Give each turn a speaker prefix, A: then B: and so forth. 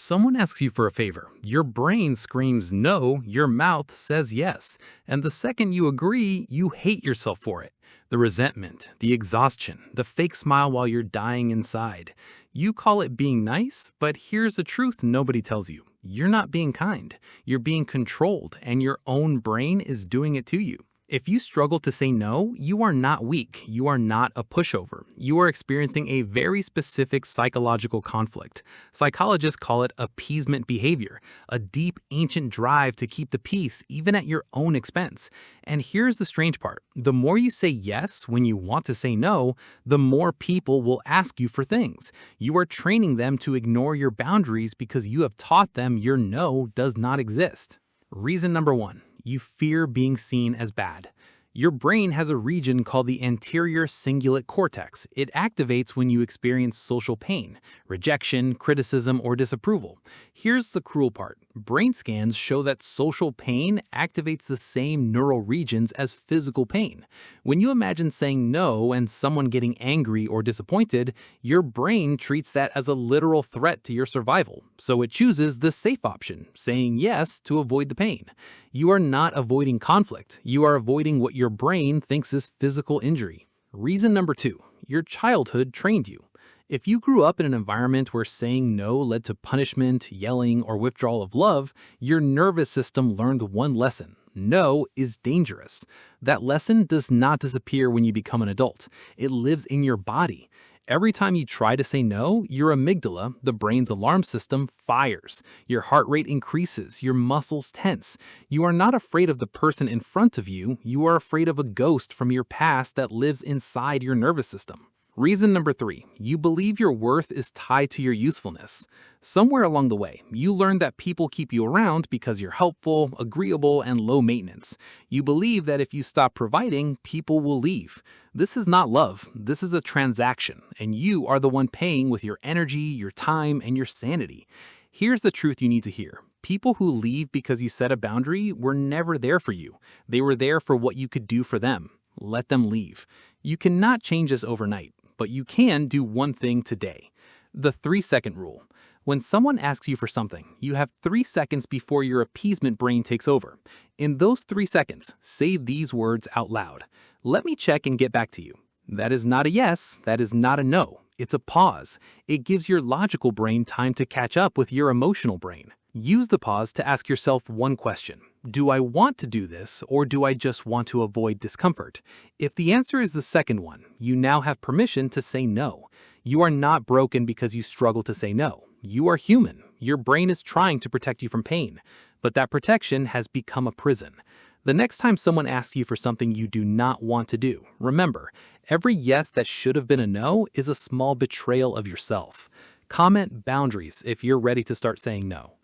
A: Someone asks you for a favor. Your brain screams no, your mouth says yes. And the second you agree, you hate yourself for it. The resentment, the exhaustion, the fake smile while you're dying inside. You call it being nice, but here's the truth nobody tells you. You're not being kind. You're being controlled, and your own brain is doing it to you. If you struggle to say no, you are not weak. You are not a pushover. You are experiencing a very specific psychological conflict. Psychologists call it appeasement behavior, a deep, ancient drive to keep the peace even at your own expense. And here's the strange part. The more you say yes when you want to say no, the more people will ask you for things. You are training them to ignore your boundaries because you have taught them your no does not exist. Reason number 1. You fear being seen as bad. Your brain has a region called the anterior cingulate cortex. It activates when you experience social pain, rejection, criticism, or disapproval. Here's the cruel part. Brain scans show that social pain activates the same neural regions as physical pain. When you imagine saying no and someone getting angry or disappointed, your brain treats that as a literal threat to your survival. So it chooses the safe option, saying yes to avoid the pain. You are not avoiding conflict. You are avoiding what your brain thinks is physical injury. Reason number 2, your childhood trained you. If you grew up in an environment where saying no led to punishment, yelling, or withdrawal of love, your nervous system learned one lesson. No is dangerous. That lesson does not disappear when you become an adult. It lives in your body. Every time you try to say no, your amygdala, the brain's alarm system, fires. Your heart rate increases, your muscles tense. You are not afraid of the person in front of you, you are afraid of a ghost from your past that lives inside your nervous system. Reason number 3, you believe your worth is tied to your usefulness. Somewhere along the way, you learned that people keep you around because you're helpful, agreeable, and low maintenance. You believe that if you stop providing, people will leave. This is not love. This is a transaction, and you are the one paying with your energy, your time, and your sanity. Here's the truth you need to hear. People who leave because you set a boundary were never there for you. They were there for what you could do for them. Let them leave. You cannot change this overnight, but you can do one thing today. The 3-second rule. When someone asks you for something, you have 3 seconds before your appeasement brain takes over. In those 3 seconds, say these words out loud. Let me check and get back to you. That is not a yes, that is not a no. It's a pause. It gives your logical brain time to catch up with your emotional brain. Use the pause to ask yourself one question. Do I want to do this, or do I just want to avoid discomfort? If the answer is the second one, you now have permission to say no. You are not broken because you struggle to say no. You are human. Your brain is trying to protect you from pain, but that protection has become a prison. The next time someone asks you for something you do not want to do, remember, every yes that should have been a no is a small betrayal of yourself. Comment boundaries if you're ready to start saying no.